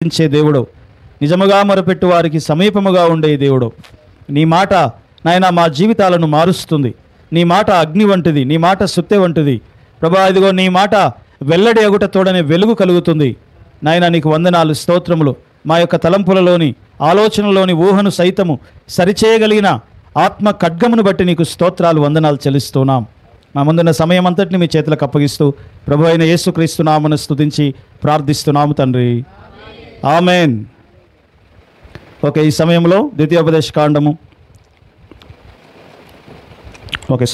ఆలకించే దేవుడు, నిజముగా మొరపెట్టు వారికి సమీపముగా ఉండే దేవుడు. నీ మాట నాయన మా జీవితాలను మారుస్తుంది. నీ మాట అగ్ని వంటిది, నీ మాట సుత్తె వంటిది ప్రభా. ఇదిగో నీ మాట వెల్లడి అగుట తోడనే వెలుగు కలుగుతుంది నాయన. నీకు వందనాలు, స్తోత్రములు. మా యొక్క తలంపులలోని ఆలోచనలోని ఊహను సైతము సరిచేయగలిగిన ఆత్మ ఖడ్గమును బట్టి నీకు స్తోత్రాలు, వందనాలు చెల్లిస్తున్నాం. మా ముందున్న సమయం అంతటిని మీ చేతులకు అప్పగిస్తూ ప్రభు అయిన యేసుక్రీస్తు నామమున స్తుతించి ప్రార్థిస్తున్నాము తండ్రి, ఆమెన్. ఓకే, ఈ సమయంలో ద్వితీయోపదేశ కాండము,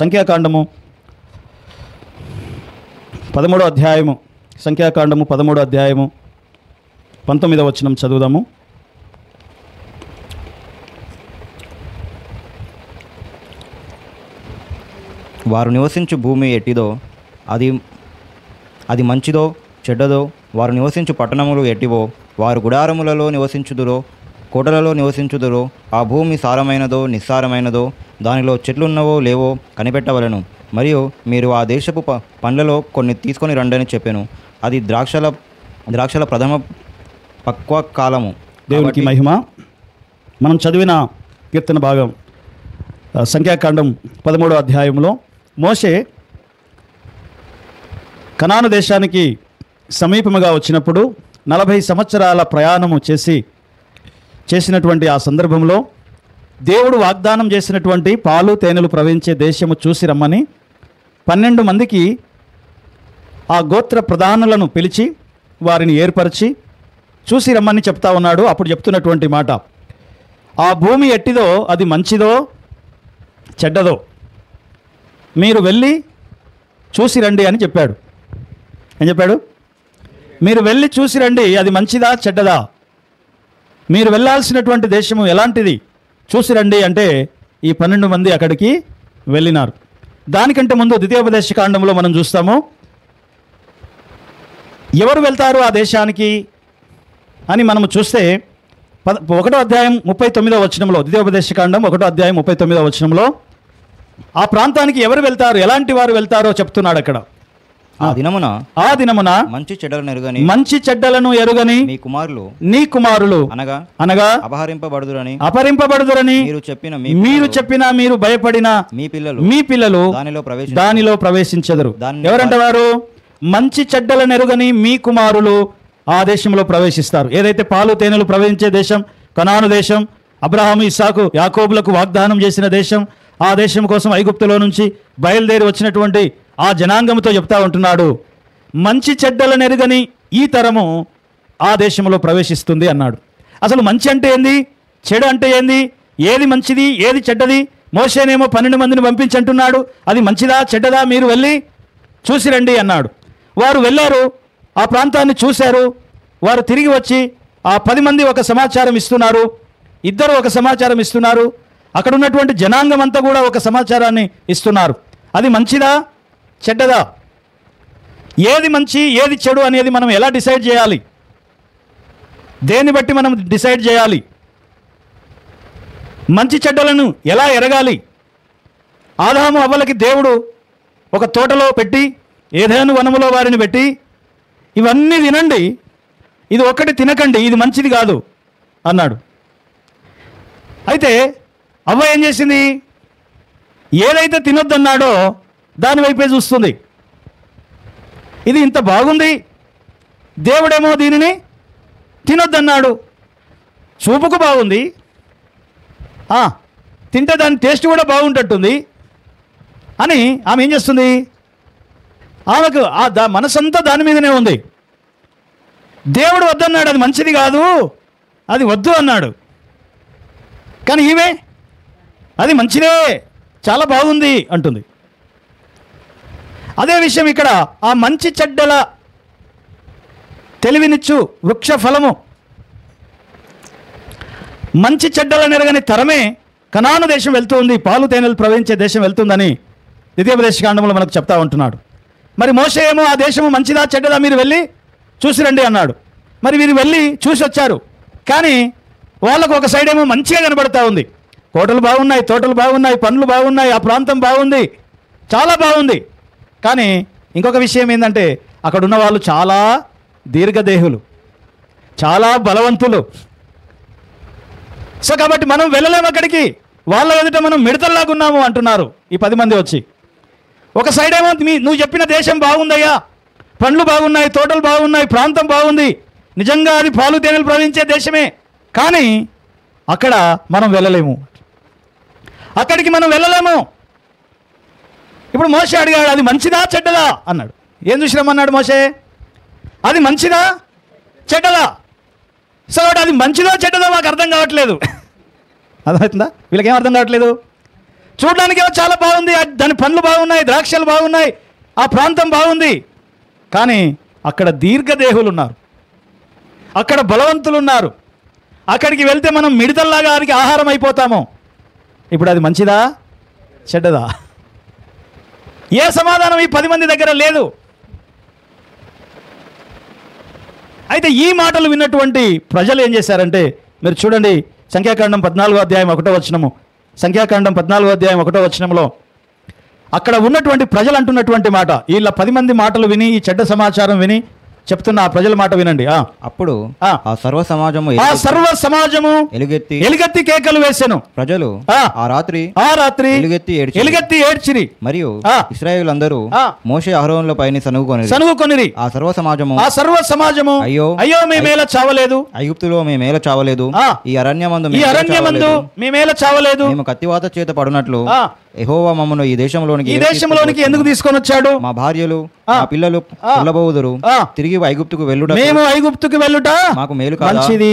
సంఖ్యాకాండము 13వ అధ్యాయము, సంఖ్యాకాండము 13వ అధ్యాయము 19వ వచనం చదువుదాము. వారు నివసించు భూమి ఎట్టిదో అది మంచిదో చెడ్డదో, వారు నివసించు పట్టణములు ఎట్టివో, వారు గుడారములలో నివసించుదురో కోటలలో నివసించుదురో, ఆ భూమి సారమైనదో నిస్సారమైనదో, దానిలో చెట్లున్నవో లేవో కనిపెట్టవలను. మరియు మీరు ఆ దేశపు పండ్లలో కొన్ని తీసుకొని రండని చెప్పాను. అది ద్రాక్షల ప్రథమ పక్వ కాలము. దేవునికి మహిమ. మనం చదివిన కీర్తన భాగం సంఖ్యాకాండం 13వ అధ్యాయంలో మోషే కనాను దేశానికి సమీపముగా వచ్చినప్పుడు 40 సంవత్సరాల ప్రయాణము చేసినటువంటి ఆ సందర్భంలో దేవుడు వాగ్దానం చేసినటువంటి పాలు తేనెలు ప్రవహించే దేశము చూసి రమ్మని 12 మందికి ఆ గోత్ర ప్రధానులను పిలిచి వారిని ఏర్పరిచి చూసి రమ్మని చెప్తా ఉన్నాడు. అప్పుడు చెప్తున్నటువంటి మాట, ఆ భూమి ఎట్టిదో అది మంచిదో చెడ్డదో మీరు వెళ్ళి చూసి రండి అని చెప్పాడు. ఏం చెప్పాడు? మీరు వెళ్ళి చూసి రండి, అది మంచిదా చెడ్డదా, మీరు వెళ్ళాల్సినటువంటి దేశము ఎలాంటిది చూసి రండి అంటే ఈ 12 మంది అక్కడికి వెళ్ళినారు. దానికంటే ముందు ద్వితీయోపదేశ కాండంలో మనం చూస్తాము, ఎవరు వెళ్తారు ఆ దేశానికి అని మనము చూస్తే 1వ అధ్యాయం 39వ వచనంలో, ద్వితీయోపదేశ కాండం 1వ అధ్యాయం 39వ వచనంలో ఆ ప్రాంతానికి ఎవరు వెళ్తారు, ఎలాంటి వారు వెళ్తారో చెప్తున్నాడు అక్కడ. ఆ దినమున మంచి చెడ్డలను ఎరుగని నీ కుమారులు అనగా అపహరింపబడుదురని మీరు చెప్పిన మీరు భయపడిన మీ పిల్లలు దానిలో ప్రవేశించెదరు. ఎవరంటే వారు మంచి చెడ్డలను ఎరుగని మీ కుమారులు ఆ దేశంలో ప్రవేశిస్తారు. ఏదైతే పాలు తేనెలు ప్రవహించే దేశం, కనాను దేశం, అబ్రహాము ఇస్సాకు యాకోబులకు వాగ్దానం చేసిన దేశం, ఆ దేశం కోసం ఐగుప్తులో నుంచి బయలుదేరి వచ్చినటువంటి ఆ జనాంగంతో చెప్తా ఉంటున్నాడు, మంచి చెడ్డలను ఎరుగని ఈ తరము ఆ దేశంలో ప్రవేశిస్తుంది అన్నాడు. అసలు మంచి అంటే ఏంది, చెడు అంటే ఏంది, ఏది మంచిది ఏది చెడ్డది? మోషేనేమో 12 మందిని పంపించంటున్నాడు, అది మంచిదా చెడ్డదా మీరు వెళ్ళి చూసి రండి అన్నాడు. వారు వెళ్ళారు, ఆ ప్రాంతాన్ని చూశారు. వారు తిరిగి వచ్చి ఆ 10 మంది ఒక సమాచారం ఇస్తున్నారు, ఇద్దరు ఒక సమాచారం ఇస్తున్నారు, అక్కడ ఉన్నటువంటి జనాంగం అంతా కూడా ఒక సమాచారాన్ని ఇస్తున్నారు. అది మంచిదా చెడ్డదా, ఏది మంచి ఏది చెడు అనేది మనం ఎలా డిసైడ్ చేయాలి? దేన్ని బట్టి మనం డిసైడ్ చేయాలి? మంచి చెడ్డలను ఎలా ఎరగాలి? ఆదాము అవ్వలకి దేవుడు ఒక తోటలో పెట్టి, ఏదైనా వనములో వారిని పెట్టి, ఇవన్నీ తినండి, ఇది ఒక్కటి తినకండి, ఇది మంచిది కాదు అన్నాడు. అయితే అవ్వ ఏం చేసింది? ఏదైతే తినొద్దన్నాడో దాని వైపే చూస్తుంది. ఇది ఇంత బాగుంది, దేవుడేమో దీనిని తినొద్దన్నాడు, చూపుకు బాగుంది, తింటే దాని టేస్ట్ కూడా బాగుంటట్టుంది అని ఆమె ఏం చేస్తుంది? ఆమెకు మనసంతా దాని మీదనే ఉంది. దేవుడు వద్దన్నాడు, అది మంచిది కాదు, అది వద్దు అన్నాడు. కానీ ఈమె అది మంచిదే, చాలా బాగుంది అంటుంది. అదే విషయం ఇక్కడ, ఆ మంచి చెడ్డల తెలివినిచ్చు వృక్ష ఫలము, మంచి చెడ్డలను ఎరగని తరమే కనాను దేశం వెళ్తుంది, పాలు తేనెలు ప్రవహించే దేశం వెళ్తుందని ద్వితీయోపదేశ కాండంలో మనకు చెప్తా ఉంటున్నాడు. మరి మోషే ఏమో ఆ దేశము మంచిదా చెడ్డదా మీరు వెళ్ళి చూసి రండి అన్నాడు. మరి వీరు వెళ్ళి చూసి వచ్చారు, కానీ వాళ్ళకు ఒక సైడ్ ఏమో మంచిగా కనబడతా ఉంది, కోటలు బాగున్నాయి, తోటలు బాగున్నాయి, పండ్లు బాగున్నాయి, ఆ ప్రాంతం బాగుంది, చాలా బాగుంది. కానీ ఇంకొక విషయం ఏంటంటే అక్కడ ఉన్న వాళ్ళు చాలా దీర్ఘదేహులు, చాలా బలవంతులు. సో కాబట్టి మనం వెళ్ళలేము అక్కడికి, వాళ్ళ ఎదుట మనం మిడతల్లాగా ఉన్నాము అంటున్నారు ఈ 10 మంది వచ్చి. ఒక సైడ్ ఏమో నువ్వు చెప్పిన దేశం బాగుందయ్యా, పండ్లు బాగున్నాయి, తోటలు బాగున్నాయి, ప్రాంతం బాగుంది, నిజంగా అది పాలు తేనెలు ప్రవహించే దేశమే, కానీ అక్కడ మనం వెళ్ళలేము, అక్కడికి మనం వెళ్ళలేము. ఇప్పుడు మోషే అడిగాడు, అది మంచిదా చెడ్డదా అన్నాడు. ఏం చూసినామన్నాడు మోషే? అది మంచిదా చెడ్డదా? సో అది మంచిదో చెడ్డదో మాకు అర్థం కావట్లేదు. అర్థమవుతుందా? వీళ్ళకేం అర్థం కావట్లేదు. చూడడానికి ఏమో చాలా బాగుంది, దాని పండ్లు బాగున్నాయి, ద్రాక్షలు బాగున్నాయి, ఆ ప్రాంతం బాగుంది, కానీ అక్కడ దీర్ఘదేహులు ఉన్నారు, అక్కడ బలవంతులు ఉన్నారు, అక్కడికి వెళ్తే మనం మిడతల్లాగా వారికి ఆహారం అయిపోతాము. ఇప్పుడు అది మంచిదా చెడ్డదా? ఏ సమాధానం ఈ 10 మంది దగ్గర లేదు. అయితే ఈ మాటలు విన్నటువంటి ప్రజలు ఏం చేశారంటే, మీరు చూడండి సంఖ్యాకాండం 14వ అధ్యాయం 1వ వచనము, సంఖ్యాకాండం 14వ అధ్యాయం 1వ వచనంలో అక్కడ ఉన్నటువంటి ప్రజలు అంటున్నటువంటి మాట, వీళ్ళ 10 మంది మాటలు విని, ఈ చెడ్డ సమాచారం విని చెప్తున్న ఆ ప్రజల మాట వినండి. అప్పుడు ఆ సర్వ సమాజము ఎలుగెత్తి కేకలు వేసెను. ప్రజలు ఆ రాత్రి ఎలుగెత్తి ఏడ్చిరి. మరియు ఇశ్రాయేలులందరూ మోషే అహరోనుల పైన సనుగుకొనిరి. ఆ సర్వ సమాజము అయ్యో మేమేలా చావలేదు, ఐగుప్తులో మేమేలా చావలేదు, ఈ అరణ్యమందు మేమేలా చావలేదు, మేము కత్తివాత చేత పడునట్లు యెహోవా మమ్మను ఈ దేశంలోనికి ఎందుకు తీసుకొని వచ్చాడు? మా భార్యలు మా పిల్లలు కొల్లబోదురు, తిరిగి ఐగుప్తుకు వెళ్ళుట మాకు మేలు కాదా? మంచిది,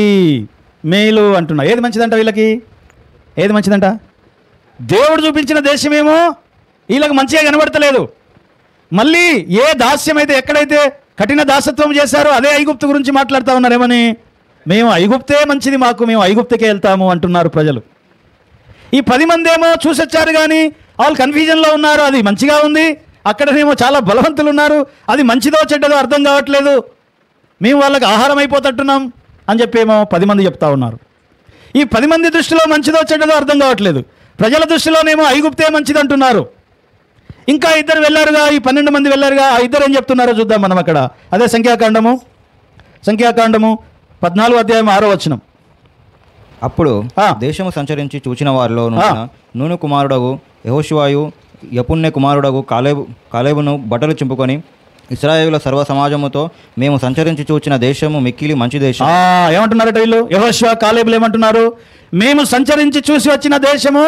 మేలు అంటున్నా. ఏది మంచిదంట వీళ్ళకి? ఏది మంచిదంట? దేవుడు చూపించిన దేశమేమో వీళ్ళకి మంచిగా కనబడతలేదు. మళ్ళీ ఏ దాస్యం అయితే, ఎక్కడైతే కఠిన దాసత్వం చేశారో అదే ఐగుప్తు గురించి మాట్లాడుతూ ఉన్నారు. ఏమని? మేము ఐగుప్తే మంచిది, మేము ఐగుప్తుకే వెళ్తాము అంటున్నారు ప్రజలు. ఈ 10 మంది ఏమో చూసొచ్చారు, కానీ వాళ్ళు కన్ఫ్యూజన్లో ఉన్నారు. అది మంచిగా ఉంది, అక్కడనేమో చాలా బలవంతులు ఉన్నారు, అది మంచిదో చెడ్డదో అర్థం కావట్లేదు, మేము వాళ్ళకి ఆహారం అయిపోతట్టున్నాం అని చెప్పేమో 10 మంది చెప్తా ఉన్నారు. ఈ 10 మంది దృష్టిలో మంచిదో చెడ్డదో అర్థం కావట్లేదు, ప్రజల దృష్టిలోనేమో ఐగుప్తే మంచిది అంటున్నారు. ఇంకా 2 వెళ్ళారుగా, ఈ 12 మంది వెళ్ళారుగా, ఆ 2 ఏం చెప్తున్నారో చూద్దాం మనం అక్కడ. అదే సంఖ్యాకాండము 14వ అధ్యాయం 6వ వచనం. అప్పుడు దేశము సంచరించి చూచిన వారిలో నూను కుమారుడగు యెహోషువయు యెఫున్నె కుమారుడగు కాలేబును బట్టలు చింపుకొని ఇశ్రాయేలుల సర్వ సమాజముతో మేము సంచరించి చూచిన దేశము మిక్కిలి మంచి దేశం. ఏమంటున్నారట వీళ్ళు? యెహోషువ కాలేబులు ఏమంటున్నారు? మేము సంచరించి చూసి వచ్చిన దేశము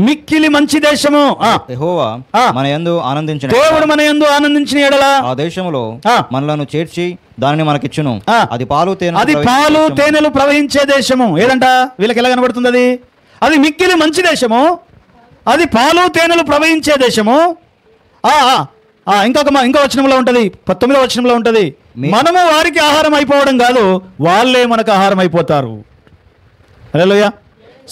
మిక్కిలి మంచి దేశము. యెహోవా మన యందు ఆనందించిన, దేవుడు మన యందు ఆనందించిన ఎడల ఆ దేశములో మనలను చేర్చి దానిని మనకిచ్చును. అది పాలు తేనెలు ప్రవహించే దేశము. ఏదంట? వీళ్ళకి ఎలా కనబడుతుంది? అది మిక్కిలి మంచి దేశము, అది పాలు తేనెలు ప్రవహించే దేశము. ఇంకో వచనంలో ఉంటుంది, 19వ వచనంలో ఉంటుంది, మనము వారికి ఆహారం అయిపోవడం కాదు, వాళ్ళే మనకు ఆహారం అయిపోతారు. హల్లెలూయా.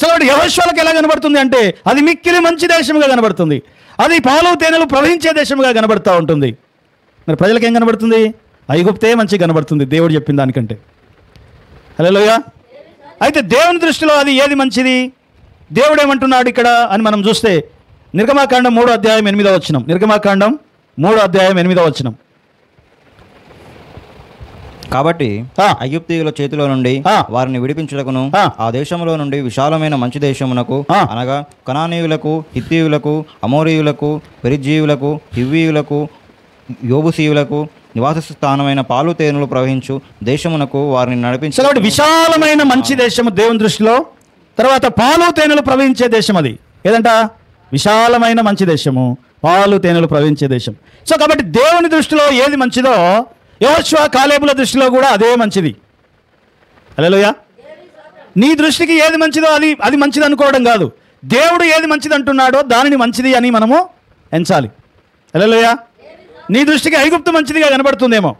సో యెహోషువకి ఎలా కనబడుతుంది అంటే, అది మిక్కిలి మంచి దేశముగా కనబడుతుంది, అది పాలు తేనెలు ప్రవహించే దేశముగా కనబడుతూ ఉంటుంది. మరి ప్రజలకు ఏం కనబడుతుంది? ఐగుప్తే మంచి కనబడుతుంది దేవుడు చెప్పిన దానికంటే. హల్లెలూయా. అయితే దేవుని దృష్టిలో అది ఏది మంచిది? దేవుడు ఏమంటున్నాడు ఇక్కడ అని మనం చూస్తే నిర్గమాకాండం 3వ అధ్యాయం 8వ వచనం. నిర్గమాకాండం 3వ అధ్యాయం 8వ వచనం. కాబట్టి ఐగుప్తీయుల చేతిలో నుండి వారిని విడిపించుటకును ఆ దేశంలో నుండి విశాలమైన మంచి దేశమునకు, అనగా కనానీయులకు, హిత్తీయులకు, అమోరీయులకు, పెరిజ్జీయులకు, హివ్వీయులకు, యోబుసీయులకు నివాస స్థానమైన పాలు తేనెలు ప్రవహించు దేశమునకు వారిని నడిపించు. కాబట్టి విశాలమైన మంచి దేశము దేవుని దృష్టిలో. తర్వాత పాలు తేనెలు ప్రవహించే దేశం. అది ఏదంట? విశాలమైన మంచి దేశము, పాలు తేనెలు ప్రవహించే దేశం. సో కాబట్టి దేవుని దృష్టిలో ఏది మంచిదో యెహోషువ కాలేబుల దృష్టిలో కూడా అదే మంచిది. హల్లెలూయా. నీ దృష్టికి ఏది మంచిదో అది మంచిది అనుకోవడం కాదు, దేవుడు ఏది మంచిది అంటున్నాడో దానిని మంచిది అని మనము ఎంచాలి. హల్లెలూయా. నీ దృష్టికి ఐగుప్తు మంచిదిగా కనబడుతుందేమో,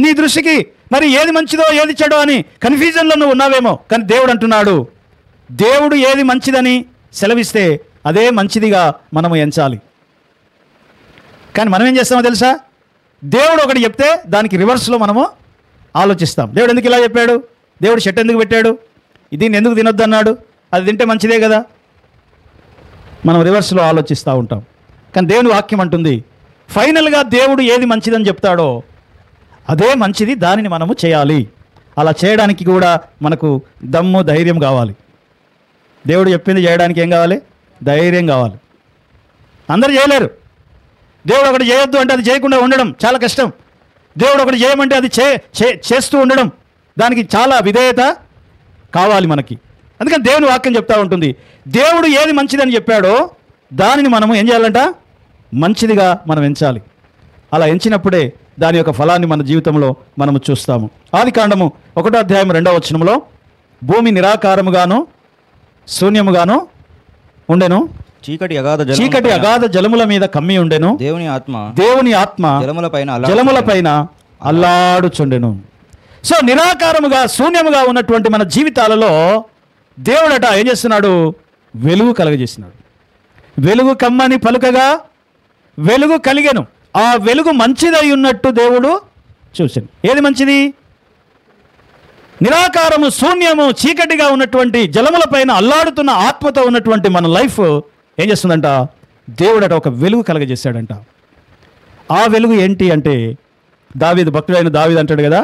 నీ దృష్టికి మరి ఏది మంచిదో ఏది చెడో అని కన్ఫ్యూజన్లో నువ్వు ఉన్నావేమో, కానీ దేవుడు అంటున్నాడు, దేవుడు ఏది మంచిదని సెలవిస్తే అదే మంచిదిగా మనము ఎంచాలి. కానీ మనం ఏం చేస్తామో తెలుసా? దేవుడు ఒకటి చెప్తే దానికి రివర్స్లో మనము ఆలోచిస్తాం. దేవుడు ఎందుకు ఇలా చెప్పాడు? దేవుడు చెట్టు ఎందుకు పెట్టాడు? దీన్ని ఎందుకు తినొద్దు అన్నాడు? అది తింటే మంచిదే కదా. మనం రివర్స్లో ఆలోచిస్తూ ఉంటాం. కానీ దేవుని వాక్యం అంటుంది, ఫైనల్గా దేవుడు ఏది మంచిదని చెప్తాడో అదే మంచిది, దానిని మనము చేయాలి. అలా చేయడానికి కూడా మనకు దమ్ము ధైర్యం కావాలి. దేవుడు చెప్పింది చేయడానికి ఏం కావాలి? ధైర్యం కావాలి. అందరూ చేయలేరు. దేవుడు ఒకటి చేయొద్దు అంటే అది చేయకుండా ఉండడం చాలా కష్టం. దేవుడు ఒకటి చేయమంటే అది చేస్తూ ఉండడం, దానికి చాలా విధేయత కావాలి మనకి. అందుకని దేవుని వాక్యం చెప్తా ఉంటుంది, దేవుడు ఏది మంచిదని చెప్పాడో దానిని మనము ఏం చేయాలంట? మంచిదిగా మనం ఎంచాలి. అలా ఎంచినప్పుడే దాని యొక్క ఫలాన్ని మన జీవితంలో మనము చూస్తాము. ఆదికాండము 1వ అధ్యాయం 2వ వచనంలో, భూమి నిరాకారముగాను శూన్యముగాను ఉండెను, చీకటి అగాధ జలముల మీద కమ్మి ఉండెను, దేవుని ఆత్మ జలములపైన అల్లాడుచుండెను. సో నిరాకారముగా శూన్యముగా ఉన్నటువంటి మన జీవితాలలో దేవుడట ఏం చేస్తున్నాడు? వెలుగు కలగజేస్తున్నాడు. వెలుగు కమ్మని పలుకగా వెలుగు కలిగెను. ఆ వెలుగు మంచిదై ఉన్నట్టు దేవుడు చూశాను. ఏది మంచిది? నిరాకారము, శూన్యము, చీకటిగా ఉన్నటువంటి జలములపైన అల్లాడుతున్న ఆత్మతో ఉన్నటువంటి మన లైఫ్ ఏం చేస్తుందంట? దేవుడట ఒక వెలుగు కలగజేశాడంట. ఆ వెలుగు ఏంటి అంటే, దావీదు, భక్తుడైన దావీదు అంటాడు కదా,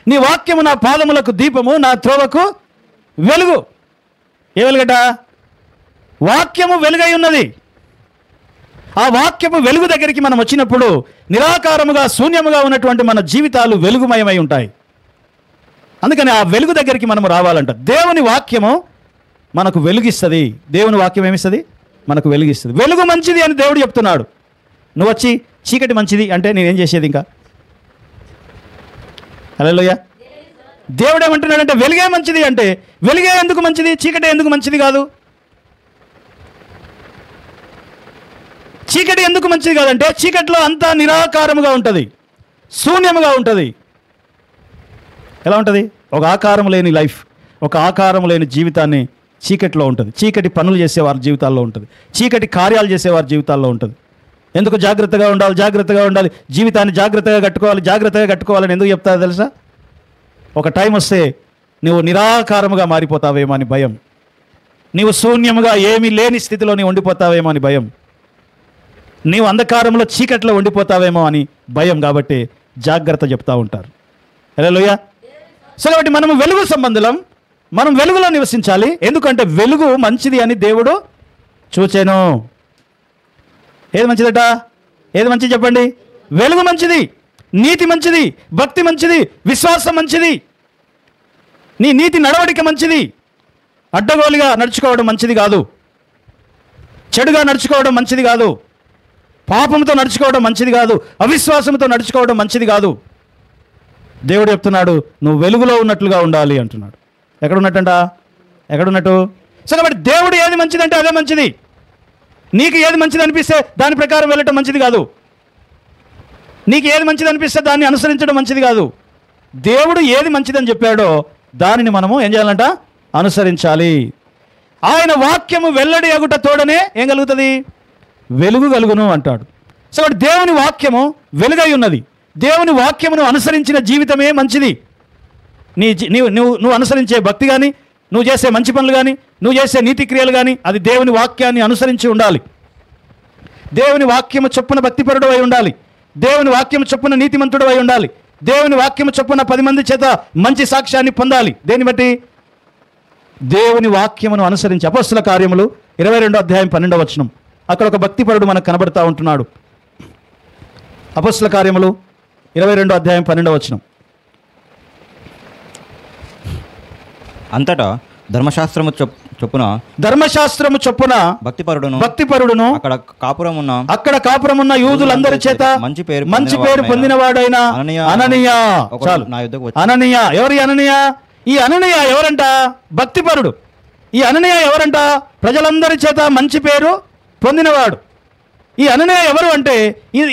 నీ వాక్యము నా పాదములకు దీపము, నా త్రోవకు వెలుగు. ఏ వెలుగట? వాక్యము వెలుగై ఉన్నది. ఆ వాక్యము వెలుగు దగ్గరికి మనం వచ్చినప్పుడు నిరాకారముగా శూన్యముగా ఉన్నటువంటి మన జీవితాలు వెలుగుమయమై ఉంటాయి. అందుకని ఆ వెలుగు దగ్గరికి మనము రావాలంట. దేవుని వాక్యము మనకు వెలుగిస్తుంది. దేవుని వాక్యం ఏమిస్తుంది? మనకు వెలుగిస్తుంది. వెలుగు మంచిది అని దేవుడు చెప్తున్నాడు. నువ్వు వచ్చి చీకటి మంచిది అంటే నేనేం చేసేది? ఇంకా హల్లెలూయా. దేవుడు ఏమంటున్నాడంటే వెలుగే మంచిది అంటే, వెలుగే ఎందుకు మంచిది? చీకటి ఎందుకు మంచిది కాదు? చీకటి ఎందుకు మంచిది కాదంటే, చీకటిలో అంతా నిరాకారముగా ఉంటుంది, శూన్యముగా ఉంటుంది. ఎలా ఉంటుంది? ఒక ఆకారం లేని లైఫ్, ఒక ఆకారం లేని జీవితాన్ని చీకటిలో ఉంటుంది. చీకటి పనులు చేసేవారి జీవితాల్లో ఉంటుంది, చీకటి కార్యాలు చేసేవారి జీవితాల్లో ఉంటుంది. ఎందుకు జాగ్రత్తగా ఉండాలి, జాగ్రత్తగా ఉండాలి, జీవితాన్ని జాగ్రత్తగా కట్టుకోవాలని ఎందుకు చెప్తారో తెలుసా? ఒక టైం వస్తే నువ్వు నిరాకారముగా మారిపోతావేమో అని భయం, నీవు శూన్యముగా ఏమీ లేని స్థితిలో నీవు ఉండిపోతావేమో అని భయం, నీవు అంధకారంలో చీకట్లో ఉండిపోతావేమో అని భయం. కాబట్టి జాగ్రత్త చెప్తూ ఉంటారు. హల్లెలూయా. సో కాబట్టి మనము వెలుగు సంబంధులం, మనం వెలుగులో నివసించాలి. ఎందుకంటే వెలుగు మంచిది అని దేవుడు చూచెను. ఏది మంచిదట? ఏది మంచిది చెప్పండి? వెలుగు మంచిది, నీతి మంచిది, భక్తి మంచిది, విశ్వాసం మంచిది, నీ నీతి నడవడిక మంచిది. అడ్డగోలుగా నడుచుకోవడం మంచిది కాదు, చెడుగా నడుచుకోవడం మంచిది కాదు, పాపంతో నడుచుకోవడం మంచిది కాదు, అవిశ్వాసంతో నడుచుకోవడం మంచిది కాదు. దేవుడు చెప్తున్నాడు నువ్వు వెలుగులో ఉన్నట్లుగా ఉండాలి అంటున్నాడు. ఎక్కడున్నట్టు? సో కాబట్టి దేవుడు ఏది మంచిదంటే అదే మంచిది. నీకు ఏది మంచిది అనిపిస్తే దాని ప్రకారం వెళ్ళటం మంచిది కాదు, నీకు ఏది మంచిది అనిపిస్తే దాన్ని అనుసరించడం మంచిది కాదు. దేవుడు ఏది మంచిదని చెప్పాడో దానిని మనము ఏం చేయాలంట? అనుసరించాలి. ఆయన వాక్యము వెల్లడి అగుట తోడనే ఏం కలుగుతుంది? వెలుగు కలుగును అంటాడు. సో కాబట్టి దేవుని వాక్యము వెలుగై ఉన్నది. దేవుని వాక్యమును అనుసరించిన జీవితమే మంచిది. నువ్వు అనుసరించే భక్తి కానీ, నువ్వు చేసే మంచి పనులు కానీ, నువ్వు చేసే నీతి క్రియలు కానీ అది దేవుని వాక్యాన్ని అనుసరించి ఉండాలి. దేవుని వాక్యము చొప్పున భక్తిపరుడు అయి ఉండాలి, దేవుని వాక్యము చొప్పున నీతిమంతుడు అయి ఉండాలి, దేవుని వాక్యము చొప్పున 10 మంది చేత మంచి సాక్ష్యాన్ని పొందాలి. దేన్ని బట్టి? దేవుని వాక్యమును అనుసరించి. అపోస్తల కార్యములు 22వ అధ్యాయం 12వ వచనం, అక్కడ ఒక భక్తిపరుడు మనకు కనబడతా ఉంటున్నాడు. అపోస్తల కార్యములు 22వ అధ్యాయం 12వ వచనం. అంతటా ధర్మశాస్త్రము చొప్పున భక్తిపరుడును అక్కడ కాపురమున్న యూదులందరి చేత మంచి పేరు పొందినవాడైన అననీయ. అననీయ ఎవరి? అననీయ. ఈ అననీయ ఎవరంట? భక్తిపరుడు. ఈ అననీయ ఎవరంట? ప్రజలందరి చేత మంచి పేరు పొందినవాడు. ఈ అననీయ ఎవరు అంటే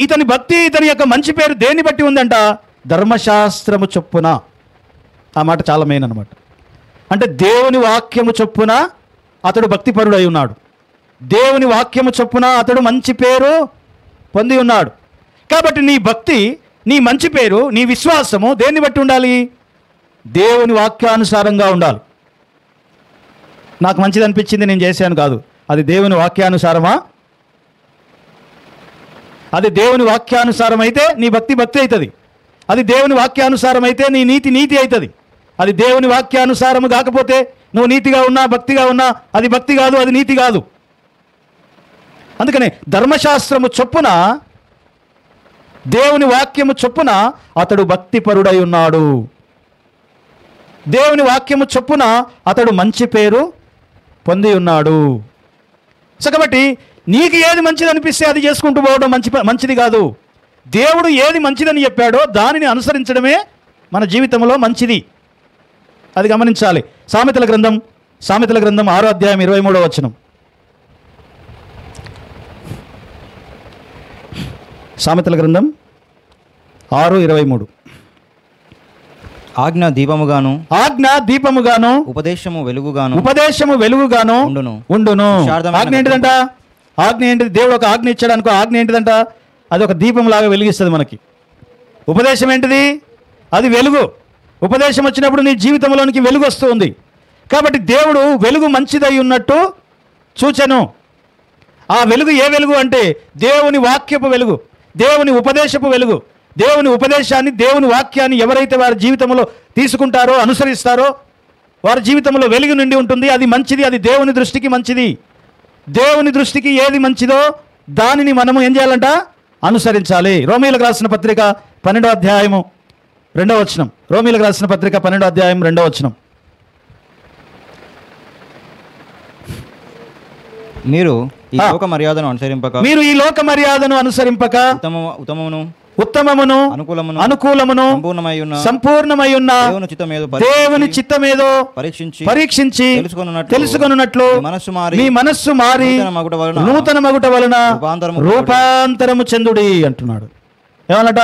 ఇతని భక్తి, ఇతని యొక్క మంచి పేరు దేన్ని బట్టి ఉందంట? ధర్మశాస్త్రము చొప్పున. ఆ మాట చాలా మెయిన్ అనమాట. అంటే దేవుని వాక్యము చొప్పున అతడు భక్తిపరుడు అయి ఉన్నాడు, దేవుని వాక్యము చొప్పున అతడు మంచి పేరు పొంది ఉన్నాడు. కాబట్టి నీ భక్తి, నీ మంచి పేరు, నీ విశ్వాసము దేన్ని బట్టి ఉండాలి? దేవుని వాక్యానుసారంగా ఉండాలి. నాకు మంచిది అనిపించింది నేను చేశాను కాదు, అది దేవుని వాక్యానుసారమా? అది దేవుని వాక్యానుసారం అయితే నీ భక్తి అవుతుంది. అది దేవుని వాక్యానుసారం అయితే నీ నీతి నీతి అవుతుంది. అది దేవుని వాక్యానుసారము కాకపోతే నువ్వు నీతిగా ఉన్నా భక్తిగా ఉన్నా అది భక్తి కాదు, అది నీతి కాదు. అందుకనే ధర్మశాస్త్రము చొప్పున, దేవుని వాక్యము చొప్పున అతడు భక్తిపరుడై ఉన్నాడు. దేవుని వాక్యము చొప్పున అతడు మంచి పేరు పొంది ఉన్నాడు. సో కాబట్టి నీకు ఏది మంచిది అనిపిస్తే అది చేసుకుంటూ పోవడం మంచిది కాదు. దేవుడు ఏది మంచిదని చెప్పాడో దానిని అనుసరించడమే మన జీవితంలో మంచిది. అది గమనించాలి. సామెతల గ్రంథం 6వ అధ్యాయం 23వ వచనం. సామెతల గ్రంథం 6:23. ఆజ్ఞ దీపముగాను ఉపదేశము వెలుగుగాను ఉండును. ఆజ్ఞ ఏంటిదంట? ఆజ్ఞ ఏంటిది? దేవుడు ఒక ఆజ్ఞ ఇచ్చాడు అనుకో, ఆజ్ఞ ఏంటిదంట? అది ఒక దీపం లాగా వెలిగిస్తుంది మనకి. ఉపదేశం ఏంటిది? అది వెలుగు. ఉపదేశం వచ్చినప్పుడు నీ జీవితంలోనికి వెలుగు వస్తుంది. కాబట్టి దేవుడు వెలుగు మంచిదై ఉన్నట్టు చూచెను. ఆ వెలుగు ఏ వెలుగు అంటే దేవుని వాక్యపు వెలుగు, దేవుని ఉపదేశపు వెలుగు. దేవుని ఉపదేశాన్ని, దేవుని వాక్యాన్ని ఎవరైతే వారి జీవితంలో తీసుకుంటారో, అనుసరిస్తారో వారి జీవితంలో వెలుగు నిండి ఉంటుంది. అది మంచిది, అది దేవుని దృష్టికి మంచిది. దేవుని దృష్టికి ఏది మంచిదో దానిని మనము ఏం చేయాలంట? అనుసరించాలి. రోమీయులకు రాసిన పత్రిక 12వ అధ్యాయము 2వ వచనం. రోమీయులకు రాసిన పత్రిక 12వ అధ్యాయం 2వ వచనం. మీరు ఈ లోక మర్యాదను అనుసరింపక ఉత్తమమును అనుకూలమును సంపూర్ణమై ఉన్న దేవుని చిత్తమేదో పరీక్షించి తెలుసుకొనున్నట్లు మీ మనస్సు మారి నూతన మగుట వలన రూపాంతరము చెందుడి అంటున్నాడు. ఏమన్నట?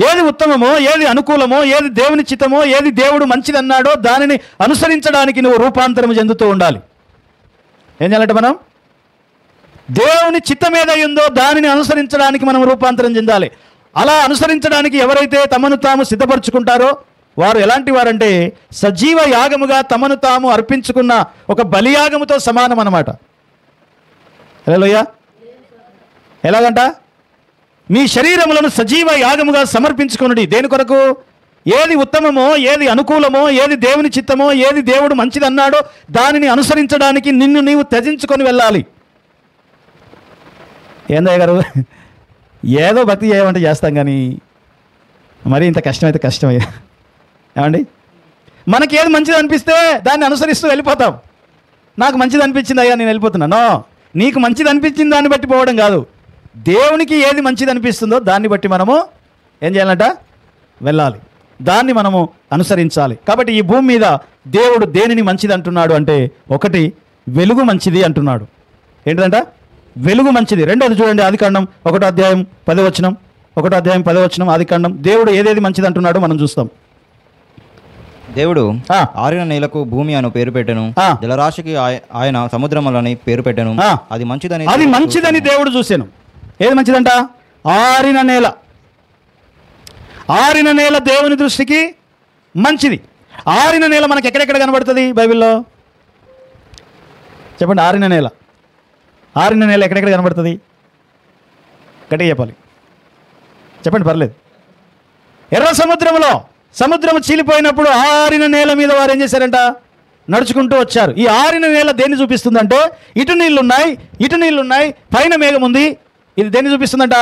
ఏది ఉత్తమమో, ఏది అనుకూలమో, ఏది దేవుని చిత్తమో, ఏది దేవుడు మంచిదన్నాడో దానిని అనుసరించడానికి నువ్వు రూపాంతరము చెందుతూ ఉండాలి. ఏం చేయాలంటే మనం దేవుని చిత్తం ఏదైందో దానిని అనుసరించడానికి మనం రూపాంతరం చెందాలి. అలా అనుసరించడానికి ఎవరైతే తమను తాము సిద్ధపరచుకుంటారో వారు ఎలాంటి వారంటే సజీవ యాగముగా తమను తాము అర్పించుకున్న ఒక బలియాగముతో సమానం అన్నమాట. హల్లెలూయా. ఎలాగంట? మీ శరీరములను సజీవ యాగముగా సమర్పించుకొనుడి. దేని కొరకు? ఏది ఉత్తమమో, ఏది అనుకూలమో, ఏది దేవుని చిత్తమో, ఏది దేవుడు మంచిదన్నాడో దానిని అనుసరించడానికి నిన్ను నీవు త్యజించుకొని వెళ్ళాలి. ఏందయ్య గారు, ఏదో భక్తి చేయమంటే చేస్తాం కానీ మరి ఇంత కష్టమైతే కష్టమయ్యా. ఏమండి, మనకి ఏది మంచిది అనిపిస్తే దాన్ని అనుసరిస్తూ వెళ్ళిపోతాం. నాకు మంచిది అనిపించింది అయ్యా నేను వెళ్ళిపోతున్నాను. నీకు మంచిది అనిపించింది దాన్ని బట్టి పోవడం కాదు, దేవునికి ఏది మంచిది అనిపిస్తుందో దాన్ని బట్టి మనము ఏం చేయాలంట? వెళ్ళాలి. దాన్ని మనము అనుసరించాలి. కాబట్టి ఈ భూమి మీద దేవుడు దేనిని మంచిది అంటున్నాడు అంటే, ఒకటి వెలుగు మంచిది అంటున్నాడు. ఏంటంట? వెలుగు మంచిది. రెండోది చూడండి, ఆదికాండం 1వ అధ్యాయం 10వ వచనం. 1వ అధ్యాయం 10వ వచనం ఆదికాండం. దేవుడు ఏదేది మంచిది అంటున్నాడో మనం చూస్తాం. దేవుడు ఆరిన నేలకు భూమి అను పేరు పెట్టెను, జలరాశికి ఆయన సముద్రములని పేరు పెట్టెను. అది మంచిదని దేవుడు చూశాను. ఏది మంచిదంట? ఆరిన నేల. ఆరిన నేల దేవుని దృష్టికి మంచిది. ఆరిన నేల మనకి ఎక్కడెక్కడ కనబడుతుంది బైబిల్లో? చెప్పండి. ఆరిన నేల ఎక్కడెక్కడ కనబడుతుంది? గట్టిగా చెప్పాలి, చెప్పండి, పర్లేదు. ఎర్ర సముద్రంలో సముద్రం చీలిపోయినప్పుడు ఆరిన నేల మీద వారు ఏం చేశారంట? నడుచుకుంటూ వచ్చారు. ఈ ఆరిన నేల దేన్ని చూపిస్తుందంటే, ఇటు నీళ్లున్నాయి, పైన మేఘం ఉంది. ఇది దేన్ని చూపిస్తుందంట?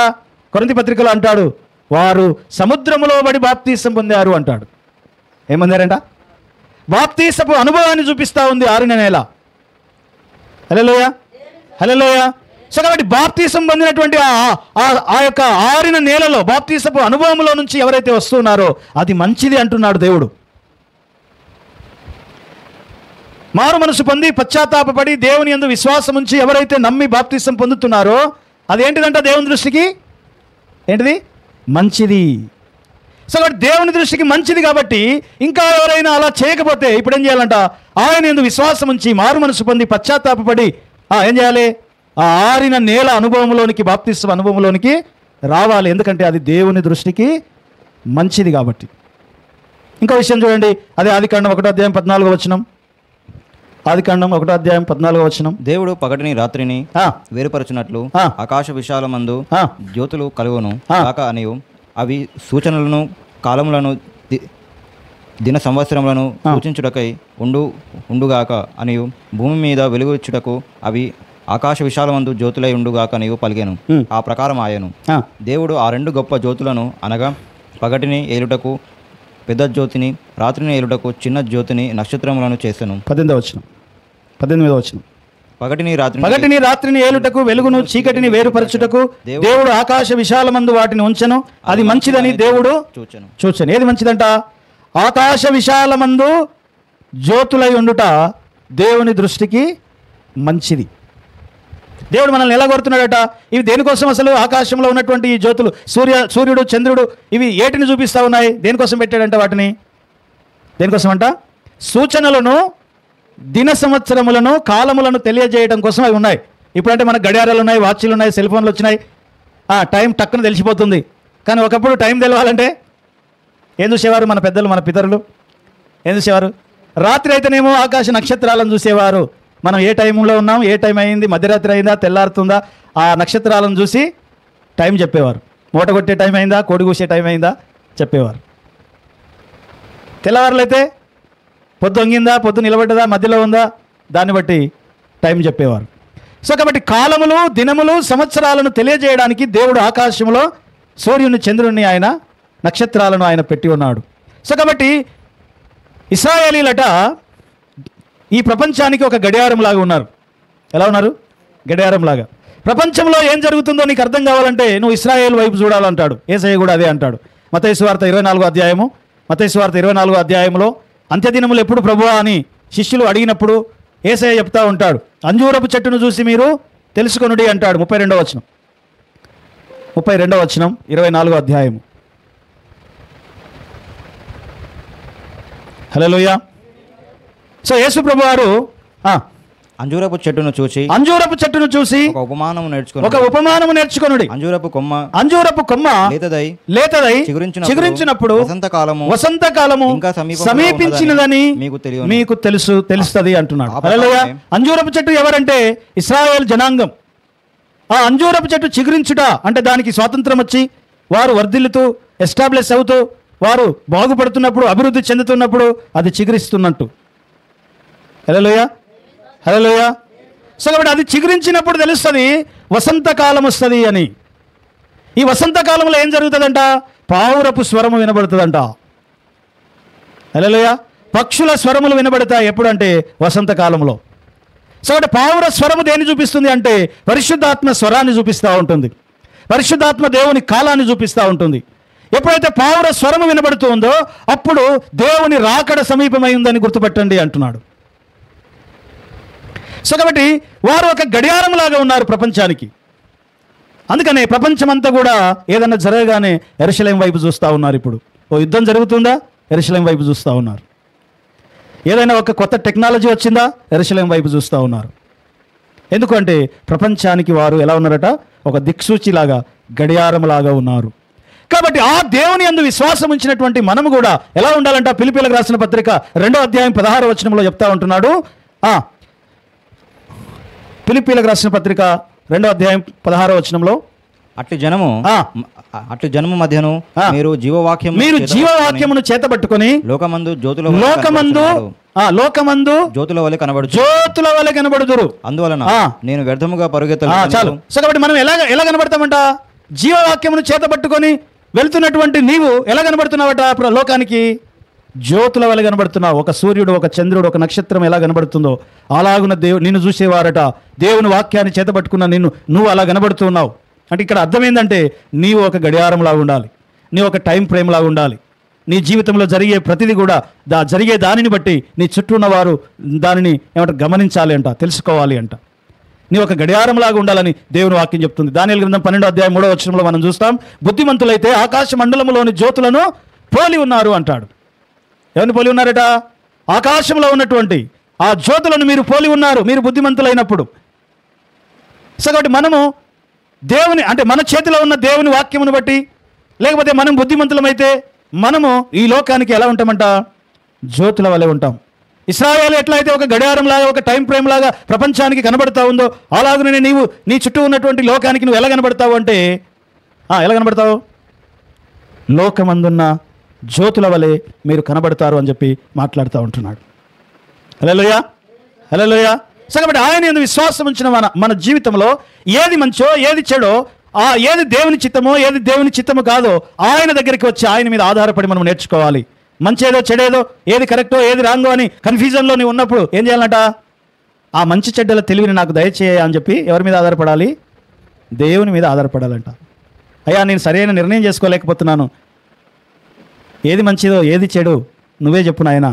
కొరింథీ పత్రికలో అంటాడు, వారు సముద్రములో పడి బాప్తీసం పొందారు అంటాడు. ఏం పొందారంట? బాప్తీసపు అనుభవాన్ని చూపిస్తూ ఉంది ఆరిన నేల. హల్లెలూయా. సో కాబట్టి బాప్తీసం పొందినటువంటి ఆ యొక్క ఆరిన నేలలో, బాప్తీసపు అనుభవంలో నుంచి ఎవరైతే వస్తున్నారో అది మంచిది అంటున్నాడు దేవుడు. మారు మనసు పొంది పశ్చాత్తాపపడి దేవుని యందు విశ్వాసం ఉంచి ఎవరైతే నమ్మి బాప్తీసం పొందుతున్నారో అదేంటిదంట? దేవుని దృష్టికి ఏంటిది? మంచిది. సో కాబట్టి దేవుని దృష్టికి మంచిది కాబట్టి ఇంకా ఎవరైనా అలా చేయకపోతే ఇప్పుడు ఏం చేయాలంట? ఆయన యందు విశ్వాసం ఉంచి మారు మనసు పొంది పశ్చాత్తాపపడి ఏం చేయాలి? ఆ ఆరిన నేల అనుభవంలోనికి, బాప్తిస్మ అనుభవంలోనికి రావాలి. ఎందుకంటే అది దేవుని దృష్టికి మంచిది కాబట్టి. ఇంకో విషయం చూడండి, అదే ఆదికాండం 1వ అధ్యాయం 14వ వచనం. ఆదికాండం 1వ అధ్యాయం 14వ వచనం. దేవుడు పగటిని రాత్రిని వేరుపరచునట్లు ఆకాశ విశాలమందు జ్యోతులు కలుగును కాక అనియు అవి సూచనలను కాలములను దిన సంవత్సరములను సూచించుటకై ఉండుగాక అనియు భూమి మీద వెలుగుచ్చుటకు అవి ఆకాశ విశాలమందు జ్యోతులై ఉండుగాక అనియు పలికెను. ఆ ప్రకారం ఆయను. దేవుడు ఆ రెండు గొప్ప జ్యోతులను అనగా పగటిని ఏలుటకు పెద్ద జ్యోతిని, రాత్రిని ఏలుటకు చిన్న జ్యోతిని, నక్షత్రములను చేసెను. 18వ వచనం. పగటిని రాత్రిని ఏలుటకు వెలుగును చీకటిని వేరుపరచుటకు దేవుడు ఆకాశ విశాలమందు వాటిని ఉంచెను. అది మంచిదని దేవుడు చూచెను. ఏది మంచిదంట? ఆకాశ విశాలమందు జ్యోతులై ఉండుట దేవుని దృష్టికి మంచిది. దేవుడు మనల్ని ఎలా కోరుతున్నాడట? ఇవి దేనికోసం? అసలు ఆకాశంలో ఉన్నటువంటి ఈ జ్యోతులు, సూర్యుడు, చంద్రుడు, ఇవి ఏటిని చూపిస్తూ ఉన్నాయి? దేనికోసం పెట్టాడంట వాటిని? దేనికోసం అంట? సూచనలను, దిన సంవత్సరములను, కాలములను తెలియజేయడం కోసం అవి ఉన్నాయి. ఇప్పుడంటే మనకు గడియారాలు ఉన్నాయి, వాచ్లు ఉన్నాయి, సెల్ ఫోన్లు వచ్చినాయి. టైం టక్కున తెలిసిపోతుంది. కానీ ఒకప్పుడు టైం తెలవాలంటే ఏం చూసేవారు? మన పెద్దలు, మన పితరులు ఏం చూసేవారు? రాత్రి అయితేనేమో ఆకాశ నక్షత్రాలను చూసేవారు. మనం ఏ టైంలో ఉన్నాం, ఏ టైం అయింది, మధ్యరాత్రి అయిందా, తెల్లారుతుందా, ఆ నక్షత్రాలను చూసి టైం చెప్పేవారు. మూట కొట్టే టైం అయిందా, కోడి కూసే టైం అయిందా చెప్పేవారు. తెల్లవారులైతే పొద్దు వంగిందా, పొద్దు నిలబడ్డదా, మధ్యలో ఉందా, దాన్ని బట్టి టైం చెప్పేవారు. సో కాబట్టి కాలములు, దినములు, సంవత్సరాలను తెలియజేయడానికి దేవుడు ఆకాశంలో సూర్యుని, చంద్రుని, ఆయన నక్షత్రాలను ఆయన పెట్టి ఉన్నాడు. సో కాబట్టి ఇశ్రాయేలీలట ఈ ప్రపంచానికి ఒక గడియారంలాగా ఉన్నారు. ఎలా ఉన్నారు? గడియారంలాగా. ప్రపంచంలో ఏం జరుగుతుందో నీకు అర్థం కావాలంటే నువ్వు ఇశ్రాయేల్ వైపు చూడాలంటాడు. యేసయ్య కూడా అదే అంటాడు. మత్తయి సువార్త 24వ అధ్యాయంలో అంత్యదినములు ఎప్పుడు ప్రభువా అని శిష్యులు అడిగినప్పుడు యేసయ్య చెప్తా ఉంటాడు, అంజూరపు చెట్టును చూసి మీరు తెలుసుకొనుడి అంటాడు. 32వ వచనం 24వ అధ్యాయము. హల్లెలూయా. సో యేసు ప్రభు వారు అంజూరపు చెట్టును చూసి ఒక ఉపమానము నేర్చుకొనుడి. అంజూరపు కొమ్మ లేతదై చిగురించినప్పుడు వసంతకాలము ఇంకా సమీపించినదని మీకు తెలుస్తది అంటున్నాడు. హల్లెలూయా. అంజూరపు చెట్టు ఎవరంటే ఇశ్రాయేల్ జనాంగం. ఆ అంజూరపు చెట్టు చిగురించుట అంటే దానికి స్వాతంత్రం వచ్చి వారు వర్ధిల్లుతూ ఎస్టాబ్లిష్ అవుతూ వారు బాగుపడుతున్నప్పుడు, అభివృద్ధి చెందుతున్నప్పుడు అది చిగురిస్తున్నట్టు. హల్లెలూయా. హల్లెలూయా. సో కాబట్టి అది చిగురించినప్పుడు తెలుస్తుంది వసంతకాలం వస్తుంది అని. ఈ వసంతకాలంలో ఏం జరుగుతుందంట? పావురపు స్వరము వినబడుతుందంట. హల్లెలూయా. పక్షుల స్వరములు వినబడతాయి. ఎప్పుడంటే వసంతకాలంలో. సో కాబట్టి పావుర స్వరము దేన్ని చూపిస్తుంది అంటే పరిశుద్ధాత్మ స్వరాన్ని చూపిస్తూ ఉంటుంది. పరిశుద్ధాత్మ దేవుని కాలాన్ని చూపిస్తూ ఉంటుంది. ఎప్పుడైతే పావుర స్వరము వినబడుతూ ఉందో అప్పుడు దేవుని రాకడ సమీపమై ఉందని గుర్తుపట్టండి అంటున్నాడు. సో కాబట్టి వారు ఒక గడియారంలాగా ఉన్నారు ప్రపంచానికి. అందుకనే ప్రపంచమంతా కూడా ఏదన్నా జరగగానే యెరూషలేం వైపు చూస్తూ ఉన్నారు. ఇప్పుడు ఓ యుద్ధం జరుగుతుందా, యెరూషలేం వైపు చూస్తూ ఉన్నారు. ఏదైనా ఒక కొత్త టెక్నాలజీ వచ్చిందా, యెరూషలేం వైపు చూస్తూ ఉన్నారు. ఎందుకంటే ప్రపంచానికి వారు ఎలా ఉన్నారట? ఒక దిక్సూచిలాగా, గడియారంలాగా ఉన్నారు. కాబట్టి ఆ దేవుని యందు విశ్వాసం ఉంచినటువంటి మనము కూడా ఎలా ఉండాలంట? ఫిలిప్పీయులకు రాసిన పత్రిక 2వ అధ్యాయం 16వ వచనంలో చెప్తా ఉంటున్నాడు. ఫిలిప్పీయులకు రాసిన పత్రిక 2వ అధ్యాయం 16వ వచనంలో అట్లు జనము మధ్యను మీరు జీవవాక్యమును చేతబట్టుకొని లోకమందు జ్యోతుల వలె కనబడుదురు. అందువలన నేను వ్యర్థముగా పరుగెత్తను. చాలు. సో కాబట్టి మనం ఎలా కనబడతామంట? జీవవాక్యమును చేతబట్టుకొని వెళ్తున్నటువంటి నీవు ఎలా కనబడుతున్నావట లోకానికి? జ్యోతుల వల్ల కనబడుతున్నావు. ఒక సూర్యుడు, ఒక చంద్రుడు, ఒక నక్షత్రం ఎలా కనబడుతుందో అలాగున్న నిన్ను చూసేవారట. దేవుని వాక్యాన్ని చేతబట్టుకున్న నువ్వు అలా కనబడుతున్నావు. అంటే ఇక్కడ అర్థం ఏంటంటే నీవు ఒక గడియారంలాగా ఉండాలి, నీవు ఒక టైం ఫ్రేమ్ లాగా ఉండాలి. నీ జీవితంలో జరిగే ప్రతిదీ కూడా జరిగే దానిని బట్టి నీ చుట్టూ ఉన్నవారు దానిని గమనించాలి అంట, తెలుసుకోవాలి అంట. నీ ఒక గడియారంలాగా ఉండాలని దేవుని వాక్యం చెప్తుంది. దానియేలు గ్రంథం 12వ అధ్యాయం 3వ వచనంలో మనం చూస్తాం, బుద్ధిమంతులైతే ఆకాశ మండలంలోని జ్యోతులను పోలి ఉన్నారు అంటాడు. ఎవరిని పోలి ఉన్నారట? ఆకాశంలో ఉన్నటువంటి ఆ జ్యోతులను మీరు పోలి ఉన్నారు, మీరు బుద్ధిమంతులైనప్పుడు. సో కాబట్టి మనము దేవుని అంటే మన చేతిలో ఉన్న దేవుని వాక్యమును బట్టి, లేకపోతే మనం బుద్ధిమంతులమైతే మనము ఈ లోకానికి ఎలా ఉంటామంట? జ్యోతుల వలె ఉంటాం. ఇశ్రాయేలు ఎట్లయితే ఒక గడియారం లాగా, ఒక టైం ఫ్రేమ్ లాగా ప్రపంచానికి కనబడతా ఉందో అలాగనే నీవు నీ చుట్టూ ఉన్నటువంటి లోకానికి నువ్వు ఎలా కనబడతావు అంటే ఎలా కనబడతావు? లోకమందున్న జ్యోతుల వలె మీరు కనబడతారు అని చెప్పి మాట్లాడుతూ ఉంటున్నాడు. హల్లెలూయా, హల్లెలూయా. సో కాబట్టి ఆయన యందు విశ్వాసం ఉంచిన మన జీవితంలో ఏది మంచో ఏది చెడో, ఏది దేవుని చిత్తమో ఏది దేవుని చిత్తమో కాదో ఆయన దగ్గరికి వచ్చి ఆయన మీద ఆధారపడి మనం నేర్చుకోవాలి. మంచేదో చెడేదో, ఏది కరెక్టో ఏది రాంగో అని కన్ఫ్యూజన్లో నీవు ఉన్నప్పుడు ఏం చేయాలంట? ఆ మంచి చెడ్డల తెలివిని నాకు దయచేయ అని చెప్పి ఎవరి మీద ఆధారపడాలి? దేవుని మీద ఆధారపడాలంట. అయ్యా నేను సరైన నిర్ణయం చేసుకోలేకపోతున్నాను, ఏది మంచిదో ఏది చెడు నువ్వే చెప్పు నాయన.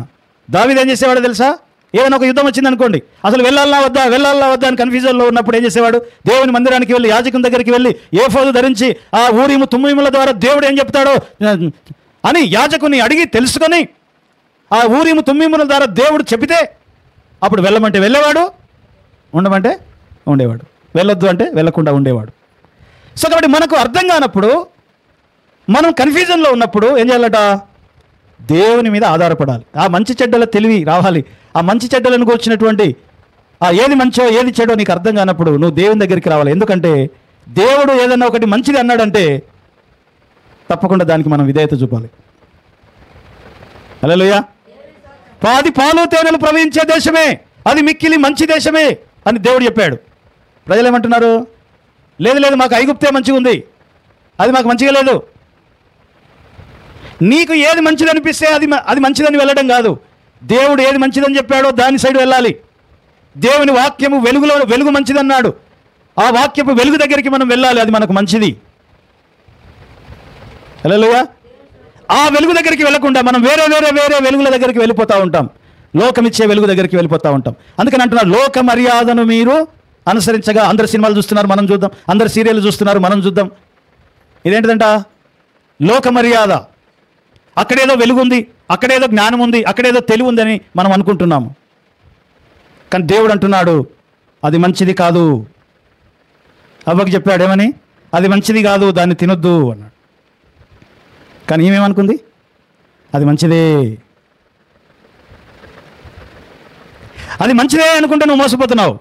దావీదు ఏం చేసేవాడో తెలుసా? ఏదైనా ఒక యుద్ధం వచ్చిందనుకోండి, అసలు వెళ్ళాలా వద్దా అని కన్ఫ్యూజన్లో ఉన్నప్పుడు ఏం చేసేవాడు? దేవుని మందిరానికి వెళ్ళి యాజకుని దగ్గరికి వెళ్ళి ఏఫోదు ధరించి ఆ ఊరిము తుమ్మిముల ద్వారా దేవుడు ఏం చెప్తాడో అని యాజకుని అడిగి తెలుసుకొని ఆ ఊరిము తుమ్మిముల ద్వారా దేవుడు చెబితే అప్పుడు వెళ్ళమంటే వెళ్ళేవాడు, ఉండమంటే ఉండేవాడు, వెళ్ళొద్దు అంటే వెళ్ళకుండా ఉండేవాడు. సో కాబట్టి మనకు అర్థం కానప్పుడు, మనం కన్ఫ్యూజన్లో ఉన్నప్పుడు ఏం చేయాలట? దేవుని మీద ఆధారపడాలి. ఆ మంచి చెడ్డల తెలివి రావాలి. ఆ మంచి చెడ్డలను కూర్చున్నటువంటి ఏది మంచో ఏది చెడో నీకు అర్థం కానప్పుడు నువ్వు దేవుని దగ్గరికి రావాలి. ఎందుకంటే దేవుడు ఏదన్నా ఒకటి మంచిది అన్నాడంటే తప్పకుండా దానికి మనం విధేయత చూపాలి. హల్లెలూయా. పాలు తేనెలు ప్రవహించే దేశమే, అది మిక్కిలి మంచి దేశమే అని దేవుడు చెప్పాడు. ప్రజలు ఏమంటున్నారు? లేదు మాకు ఐగుప్తే మంచిగా ఉంది, అది మాకు మంచిగా లేదు. నీకు ఏది మంచిది అనిపిస్తే అది మంచిదని వెళ్ళడం కాదు. దేవుడు ఏది మంచిదని చెప్పాడో దాని సైడ్ వెళ్ళాలి. దేవుని వాక్యము వెలుగు మంచిదన్నాడు, ఆ వాక్యపు వెలుగు దగ్గరికి మనం వెళ్ళాలి, అది మనకు మంచిది. హల్లెలూయా. ఆ వెలుగు దగ్గరికి వెళ్ళకుండా మనం వేరే వెలుగుల దగ్గరికి వెళ్ళిపోతూ ఉంటాం, లోకమిచ్చే వెలుగు దగ్గరికి వెళ్ళిపోతూ ఉంటాం. అందుకని అంటున్నారు, లోక మర్యాదను మీరు అనుసరించగా. అందరు సినిమాలు చూస్తున్నారు, మనం చూద్దాం. అందరు సీరియల్ చూస్తున్నారు, మనం చూద్దాం. ఇదేంటిదంట? లోక మర్యాద. అక్కడేదో వెలుగు ఉంది, అక్కడేదో జ్ఞానం ఉంది, అక్కడేదో తెలివి ఉందని మనం అనుకుంటున్నాము. కానీ దేవుడు అంటున్నాడు అది మంచిది కాదు. అవ్వకి చెప్పాడు ఏమని? అది మంచిది కాదు, దాన్ని తినొద్దు అన్నాడు. కానీ ఏమేమనుకుంది? అది మంచిదే. అది మంచిదే అనుకుంటే నువ్వు మోసపోతున్నావు.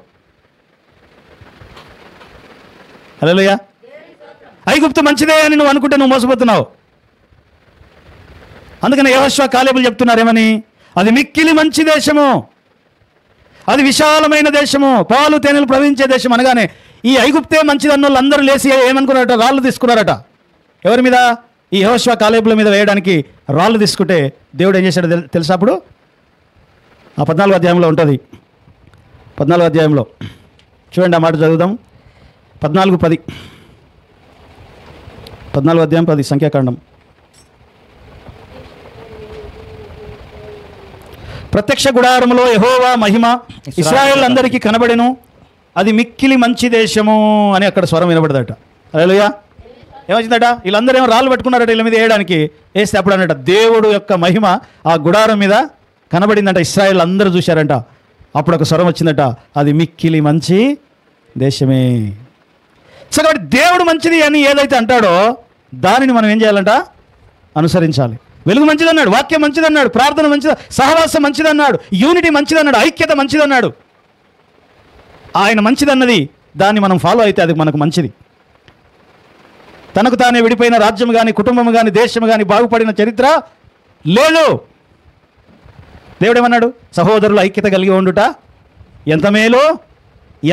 హల్లెలూయా. ఐగుప్తు మంచిదే అని నువ్వు అనుకుంటే నువ్వు మోసపోతున్నావు. అందుకని యెహోషువ కాలేబులు చెప్తున్నారు ఏమని? అది మిక్కిలి మంచి దేశము, అది విశాలమైన దేశము, పాలు తేనెలు ప్రవహించే దేశం అనగానే ఈ ఐగుప్తే మంచిదన్న వాళ్ళు అందరూ లేచి ఏమనుకున్నారట? రాళ్ళు తీసుకున్నారట. ఎవరి మీద? ఈ యెహోషువ కాలేబుల మీద వేయడానికి రాళ్ళు తీసుకుంటే దేవుడు ఏం చేశాడో తెలుసా? అప్పుడు ఆ 14వ అధ్యాయంలో ఉంటుంది. 14వ అధ్యాయంలో చూడండి, ఆ మాట చదువుదాం. 14:10. 14వ అధ్యాయం 10 సంఖ్యాకాండం. ప్రత్యక్ష గుడారములో యెహోవా మహిమ ఇశ్రాయేల్ అందరికీ కనబడెను, అది మిక్కిలి మంచి దేశము అని అక్కడ స్వరం వినబడదట. హల్లెలూయా. ఏమొచ్చిందట? వీళ్ళందరూ ఏమో రాళ్ళు పట్టుకున్నారట వీళ్ళ మీద వేయడానికి. వేస్తే అప్పుడు అన్నట దేవుడు యొక్క మహిమ ఆ గుడారం మీద కనబడిందంట. ఇశ్రాయేల్ అందరూ చూశారంట. అప్పుడు ఒక స్వరం వచ్చిందట, అది మిక్కిలి మంచి దేశమే. సో కాబట్టి దేవుడు మంచిది అని ఏదైతే అంటాడో దానిని మనం ఏం చేయాలంట? అనుసరించాలి. వెలుగు మంచిదన్నాడు, వాక్యం మంచిదన్నాడు, ప్రార్థన మంచిది, సహవాసం మంచిదన్నాడు, యూనిటీ మంచిదన్నాడు, ఐక్యత మంచిదన్నాడు. ఆయన మంచిదన్నది దాన్ని మనం ఫాలో అయితే అది మనకు మంచిది. తనకు తానే విడిపోయిన రాజ్యం కానీ, కుటుంబం కానీ, దేశం కానీ బాగుపడిన చరిత్ర లేదు. దేవుడు ఏమన్నాడు? సహోదరులు ఐక్యత కలిగి ఉండుట ఎంత మేలు,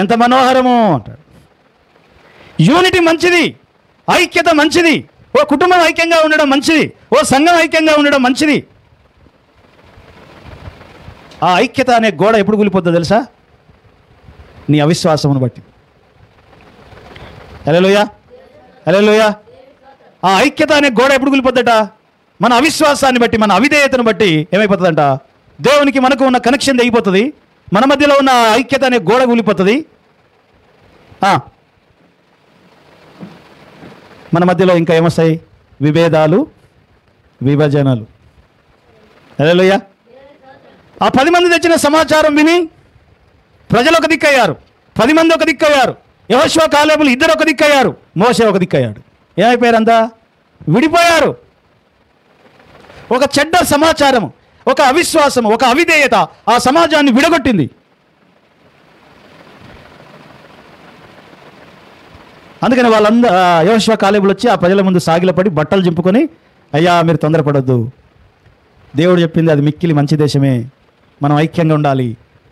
ఎంత మనోహరము అంటాడు. యూనిటీ మంచిది, ఐక్యత మంచిది, ఓ కుటుంబం ఐక్యంగా ఉండడం మంచిది, ఓ సంఘం ఐక్యంగా ఉండడం మంచిది. ఆ ఐక్యత అనే గోడ ఎప్పుడు కూలిపోతుందో తెలుసా? నీ అవిశ్వాసమును బట్టి. హల్లెలూయా, హల్లెలూయా. ఆ ఐక్యత అనే గోడ ఎప్పుడు కూలిపోద్దట? మన అవిశ్వాసాన్ని బట్టి, మన అవిధేయతను బట్టి ఏమైపోతుందంట? దేవునికి మనకు ఉన్న కనెక్షన్ తెగిపోతుంది, మన మధ్యలో ఉన్న ఐక్యత అనే గోడ కూలిపోతుంది. మన మధ్యలో ఇంకా ఏమొస్తాయి? విభేదాలు, విభజనలు. హల్లెలూయా. ఆ 10 మంది తెచ్చిన సమాచారం విని ప్రజలు ఒక దిక్కయ్యారు, 10 మంది ఒక దిక్కయ్యారు, యెహోషువ కాలేబులు ఇద్దరు ఒక దిక్కయ్యారు, మోషే ఒక దిక్కయ్యాడు. ఏమైపోయారంతా? విడిపోయారు. ఒక చెడ్డ సమాచారం, ఒక అవిశ్వాసం, ఒక అవిధేయత ఆ సమాజాన్ని విడగొట్టింది. అందుకని వాళ్ళందరూ యెహోషువ కాలేబులు వచ్చి ఆ ప్రజల ముందు సాగిలపడి బట్టలు చింపుకొని, అయ్యా మీరు తొందరపడొద్దు, దేవుడు చెప్పింది అది మిక్కిలి మంచి దేశమే, మనం ఐక్యంగా ఉండాలి,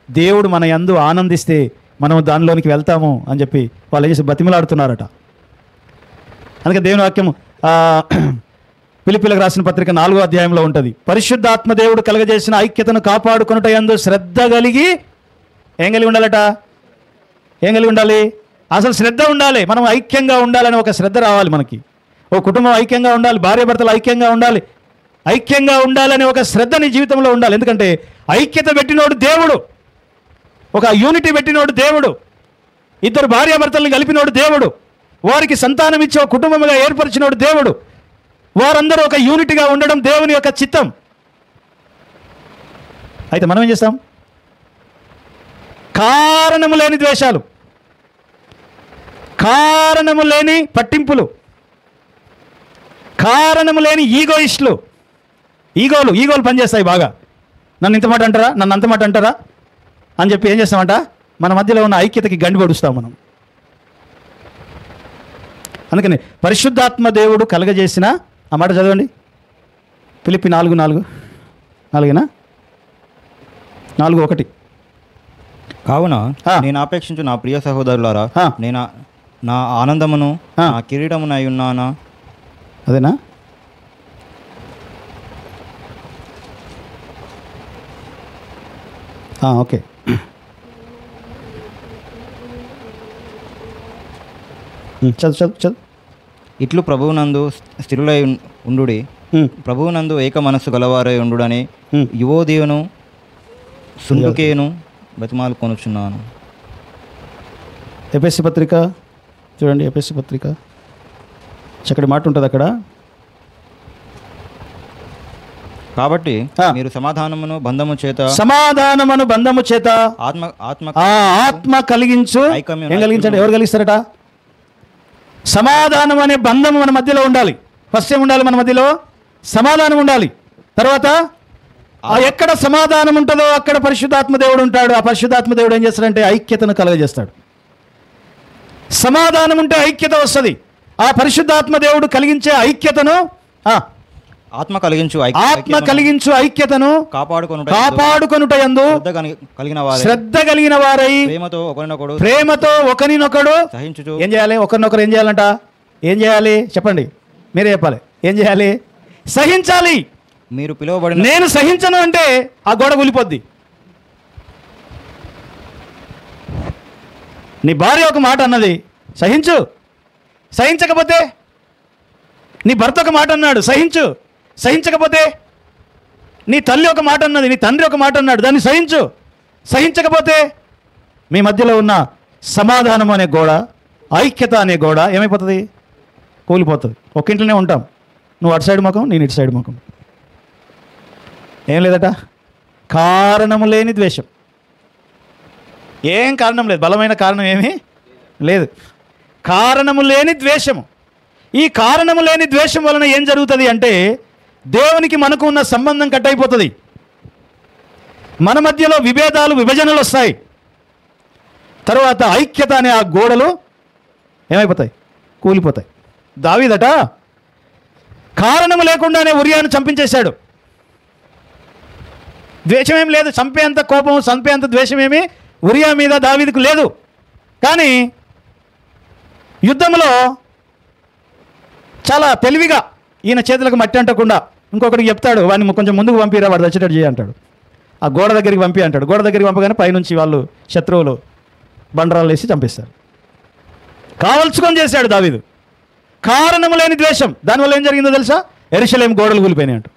దేవుడు మన యందు ఆనందిస్తే మనం దానిలోనికి వెళ్తాము అని చెప్పి వాళ్ళు ఏం చేసి బతిమలాడుతున్నారట. అందుకే దేవుని వాక్యం ఫిలిప్పీలకు రాసిన పత్రిక 4వ అధ్యాయంలో ఉంటుంది. పరిశుద్ధాత్మ దేవుడు కలగజేసిన ఐక్యతను కాపాడుకొనుట యందు శ్రద్ధ కలిగి ఏం కలిగి ఉండాలట? ఏం కలిగి ఉండాలి? అసలు శ్రద్ధ ఉండాలి. మనం ఐక్యంగా ఉండాలని ఒక శ్రద్ధ రావాలి మనకి. ఓ కుటుంబం ఐక్యంగా ఉండాలి, భార్యాభర్తలు ఐక్యంగా ఉండాలి, ఐక్యంగా ఉండాలని ఒక శ్రద్ధ నీ జీవితంలో ఉండాలి. ఎందుకంటే ఐక్యత పెట్టినోడు దేవుడు, ఒక యూనిటీ పెట్టినోడు దేవుడు, ఇద్దరు భార్యాభర్తలను కలిపినోడు దేవుడు, వారికి సంతానం ఇచ్చి ఒక కుటుంబంగా ఏర్పరిచినోడు దేవుడు, వారందరూ ఒక యూనిటీగా ఉండడం దేవుని యొక్క చిత్తం. అయితే మనం ఏం చేస్తాం? కారణము లేని ద్వేషాలు, కారణము లేని పట్టింపులు, కారణము లేని ఈగోయిస్టులు, ఈగోలు పనిచేస్తాయి బాగా. నన్ను ఇంత మాట అంటారా, నన్ను అంత మాట అంటారా అని చెప్పి ఏం చేస్తామంట? మన మధ్యలో ఉన్న ఐక్యతకి గండి పడుస్తాం మనం. అందుకని పరిశుద్ధాత్మ దేవుడు కలగజేసిన ఆ మాట చదవండి. ఫిలిప్పీ 4:4 4:1. కావున నేను ఆపేక్షించు నా ప్రియ సహోదరులారా, నేను నా ఆనందమును నా కిరీటమునై ఉన్నానా. అదేనా? ఓకే. చదువు. ఇట్లు ప్రభువునందు స్థిరులై ఉండుడి, ప్రభువునందు ఏక మనస్సు గలవారై ఉండుడని యువోదీయును సుందుకేను బతిమాలు కొనుచున్నాను. ఎఫెసీ పత్రిక చూడండి, ఎఫెసీ పత్రిక చక్కటి మాట ఉంటుంది అక్కడ. కాబట్టి మీరు సమాధానమును బంధము చేత ఆత్మ కలిగించు. ఏం కలిగించండి? ఎవరు కలిగిస్తారట? సమాధానం అనే బంధము మన మధ్యలో ఉండాలి. ఫస్ట్ ఏం ఉండాలి? మన మధ్యలో సమాధానం ఉండాలి. తర్వాత ఎక్కడ సమాధానం ఉంటుందో అక్కడ పరిశుద్ధాత్మ దేవుడు ఉంటాడు. ఆ పరిశుద్ధాత్మ దేవుడు ఏం చేస్తాడంటే ఐక్యతను కలగజేస్తాడు. సమాధానం ఉంటే ఐక్యత వస్తుంది. ఆ పరిశుద్ధాత్మ దేవుడు కలిగించే ఐక్యతను ఆత్మ కలిగించు ఐక్యతను కాపాడుకొనుట యందు శ్రద్ధ కలిగిన వారై ప్రేమతో ఒకరినొకడు సహించుచు. ఏం చేయాలి? ఒకరినొకరు ఏం చేయాలంట? ఏం చేయాలి చెప్పండి, మీరే చెప్పాలి. ఏం చేయాలి? సహించాలి. మీరు పిలువబడిన నేను సహించను అంటే ఆ గోడ కూలిపోద్ది. నీ భార్య ఒక మాట అన్నది, సహించు. సహించకపోతే నీ భర్త ఒక మాట అన్నాడు, సహించు. సహించకపోతే నీ తల్లి ఒక మాట అన్నది, నీ తండ్రి ఒక మాట అన్నాడు, దాన్ని సహించు. సహించకపోతే మీ మధ్యలో ఉన్న సమాధానం అనే గోడ, ఐక్యత అనే గోడ ఏమైపోతుంది? కూలిపోతుంది. ఒక ఇంట్లోనే ఉంటాం, నువ్వు అటు సైడ్ ముఖం, నేను ఇటు సైడ్ ముఖం. ఏం లేదట? కారణము లేని ద్వేషం. ఏం కారణం లేదు, బలమైన కారణం ఏమీ లేదు. కారణము లేని ద్వేషము. ఈ కారణము లేని ద్వేషం వలన ఏం జరుగుతుంది అంటే దేవునికి మనకు ఉన్న సంబంధం కట్ అయిపోతుంది. మన మధ్యలో విభజనలు వస్తాయి. తర్వాత ఐక్యత అనే ఆ గోడలు ఏమైపోతాయి? కూలిపోతాయి. దావీదట కారణము లేకుండానే ఉరియాను చంపించేశాడు. ద్వేషమేం లేదు, చంపేంత కోపం, చంపేంత ద్వేషమేమి ఉరియా మీద దావీదుకు లేదు. కానీ యుద్ధంలో చాలా తెలివిగా ఈయన చేతులకు మట్టి అంటకుండా ఇంకొకటికి చెప్తాడు, వాడిని కొంచెం ముందుకు పంపిరా, వాడు వచ్చేటట్టు చేయి అంటాడు. ఆ గోడ దగ్గరికి పంపి అంటాడు. గోడ దగ్గరికి పంపగానే పైనుంచి వాళ్ళు శత్రువులు బండరాలు వేసి చంపేస్తారు. కావలసుకొని చేశాడు దావీదు. కారణము లేని ద్వేషం. దానివల్ల ఏం జరిగిందో తెలుసా? యెరూషలేము గోడలు కూలిపోయినాయి అంట.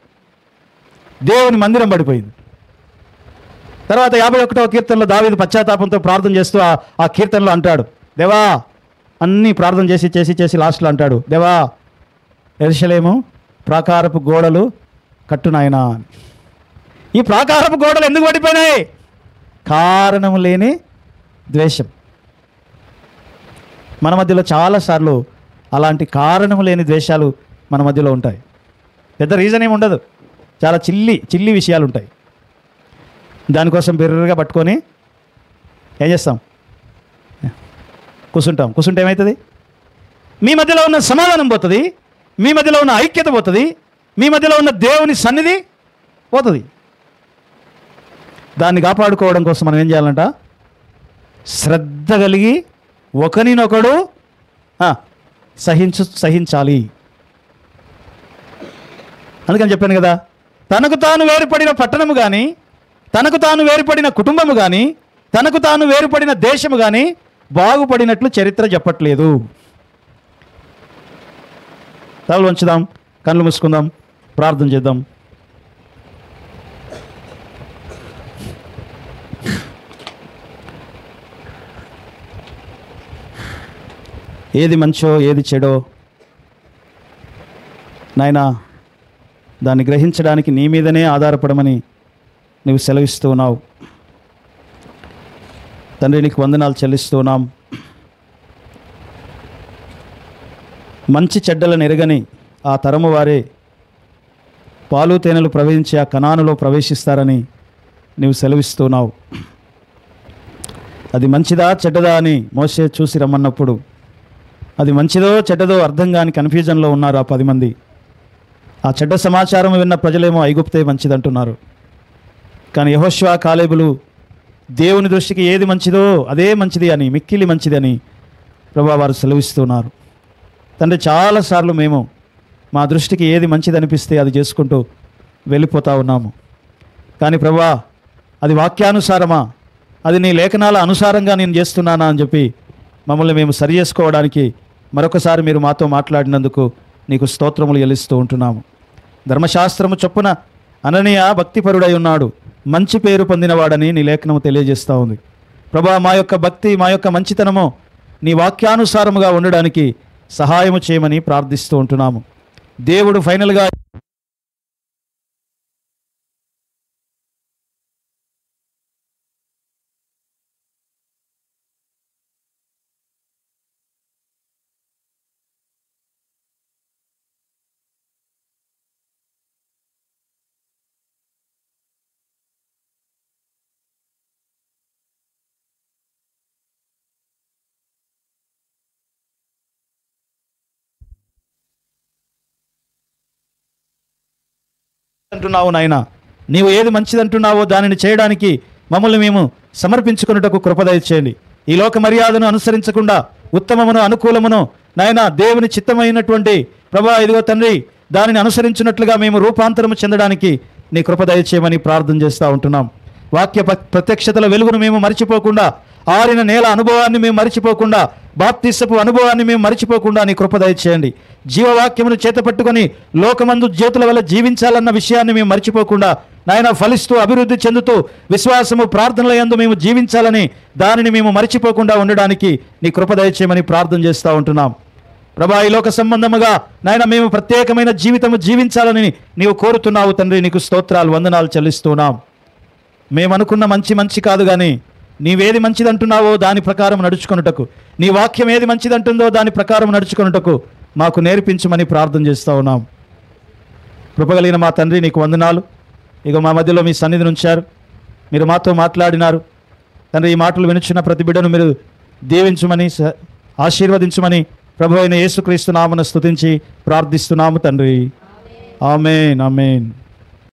దేవుని మందిరం పడిపోయింది. తర్వాత 51వ కీర్తనలో దావీదు పశ్చాత్తాపంతో ప్రార్థన చేస్తూ ఆ కీర్తనలో అంటాడు, దేవా, అన్నీ ప్రార్థన చేసి లాస్ట్లో అంటాడు, దేవా యెరూషలేము ప్రాకారపు గోడలు కట్టు నాయనా. ఈ ప్రాకారపు గోడలు ఎందుకు పడిపోయినాయి? కారణము లేని ద్వేషం. మన మధ్యలో చాలాసార్లు అలాంటి కారణము లేని ద్వేషాలు మన మధ్యలో ఉంటాయి. పెద్ద రీజన్ ఏమి ఉండదు, చాలా చిల్లి విషయాలు ఉంటాయి. దానికోసం బిర్రగా పట్టుకొని ఏం చేస్తాం? కూర్చుంటే ఏమవుతుంది? మీ మధ్యలో ఉన్న సమాధానం పోతుంది, మీ మధ్యలో ఉన్న ఐక్యత పోతుంది, మీ మధ్యలో ఉన్న దేవుని సన్నిధి పోతుంది. దాన్ని కాపాడుకోవడం కోసం మనం ఏం చేయాలంట? శ్రద్ధ కలిగి ఒకరినొకడు సహించాలి. అందుకని చెప్పాను కదా, తనకు తాను వేరుపడిన పట్టణము కానీ, తనకు తాను వేరుపడిన కుటుంబము కానీ, తనకు తాను వేరుపడిన దేశము కానీ బాగుపడినట్లు చరిత్ర చెప్పట్లేదు. తలలు వంచుదాం, కళ్ళు మూసుకుందాం, ప్రార్థన చేద్దాం. ఏది మంచో ఏది చెడో నాయనా, దాన్ని గ్రహించడానికి నీ మీదనే ఆధారపడమని నువ్వు సెలవిస్తూ ఉన్నావు. తండ్రి, నీకు వందనాలు చెల్లిస్తూ ఉన్నాం. మంచి చెడ్డలను ఎరగని ఆ తరము వారే పాలు తేనెలు ప్రవహించి ఆ కనానులో ప్రవేశిస్తారని నువ్వు సెలవిస్తున్నావు. అది మంచిదా చెడ్డదా అని మోషే చూసి రమ్మన్నప్పుడు అది మంచిదో చెడ్డదో అర్థం కాని కన్ఫ్యూజన్లో ఉన్నారు ఆ 10 మంది. ఆ చెడ్డ సమాచారం విన్న ప్రజలేమో ఐగుప్తే మంచిదంటున్నారు. కానీ యెహోషువ, కాలేబులు దేవుని దృష్టికి ఏది మంచిదో అదే మంచిది అని, మిక్కిలి మంచిది అని ప్రభువా వారు సెలవిస్తున్నారు. తండ్రి, చాలాసార్లు మేము మా దృష్టికి ఏది మంచిది అనిపిస్తే అది చేసుకుంటూ వెళ్ళిపోతూ ఉన్నాము. కానీ ప్రభువా, అది వాక్యానుసారమా, అది నీ లేఖనాల అనుసారంగా నేను చేస్తున్నానా అని చెప్పి మమ్మల్ని మేము సరి చేసుకోవడానికి మరొకసారి మీరు మాతో మాట్లాడినందుకు నీకు స్తోత్రములు చెల్లిస్తూ ఉంటున్నాము. ధర్మశాస్త్రము చొప్పున అననీయ భక్తిపరుడై ఉన్నాడు, మంచి పేరు పొందినవాడని నీ లేఖనము తెలియజేస్తూ ఉంది. ప్రభా, మా యొక్క భక్తి, మా యొక్క మంచితనము నీ వాక్యానుసారముగా ఉండడానికి సహాయము చేయమని ప్రార్థిస్తూ ఉంటున్నాము. దేవుడు ఫైనల్గా అంటున్నావు నాయన, నీవు ఏది మంచిదంటున్నావో దానిని చేయడానికి మమ్మల్ని మేము సమర్పించుకున్నటకు కృప దయచేయండి. ఈ లోక మర్యాదను అనుసరించకుండా ఉత్తమమును అనుకూలమును నాయన దేవుని చిత్తమైనటువంటి ప్రభా ఇదిగో తండ్రి దానిని అనుసరించినట్లుగా మేము రూపాంతరము చెందడానికి నీ కృప దయచేయమని ప్రార్థన చేస్తూ ఉంటున్నాం. వాక్య ప్రత్యక్షతల వెలుగును మేము మరిచిపోకుండా, ఆరిన నేల అనుభవాన్ని మేము మరిచిపోకుండా, బాప్తిసపు అనుభవాన్ని మేము మరిచిపోకుండా నీ కృప దయచేయండి. జీవవాక్యమును చేతపట్టుకొని లోకమందు జ్యోతుల వల్ల జీవించాలన్న విషయాన్ని మేము మరిచిపోకుండా నాయన ఫలిస్తూ అభివృద్ధి చెందుతూ విశ్వాసము ప్రార్థనల యందు మేము జీవించాలని దానిని మేము మరిచిపోకుండా ఉండడానికి నీ కృప దయచేయమని ప్రార్థన చేస్తూ ఉంటున్నాం. ప్రభా, ఈ లోక సంబంధముగా నాయన మేము ప్రత్యేకమైన జీవితము జీవించాలని నీవు కోరుతున్నావు తండ్రి. నీకు స్తోత్రాలు, వందనాలు చెల్లిస్తున్నాం. మేమనుకున్న మంచి కాదు, కానీ నీవేది మంచిదంటున్నావో దాని ప్రకారం నడుచుకొనుటకు, నీ వాక్యం ఏది మంచిదంటుందో దాని ప్రకారం నడుచుకొనుటకు మాకు నేర్పించమని ప్రార్థన చేస్తూ ఉన్నాం. కృపగలిగిన మా తండ్రి, నీకు వందనాలు. ఇక మా మధ్యలో మీ సన్నిధిని ఉంచారు, మీరు మాతో మాట్లాడినారు తండ్రి. ఈ మాటలు వినుచున్న ప్రతి బిడ్డను మీరు దీవించమని, ఆశీర్వదించమని ప్రభు అయిన యేసుక్రీస్తు నామమున స్తుతించి ప్రార్థిస్తున్నాము తండ్రి. ఆమేన్, ఆమేన్.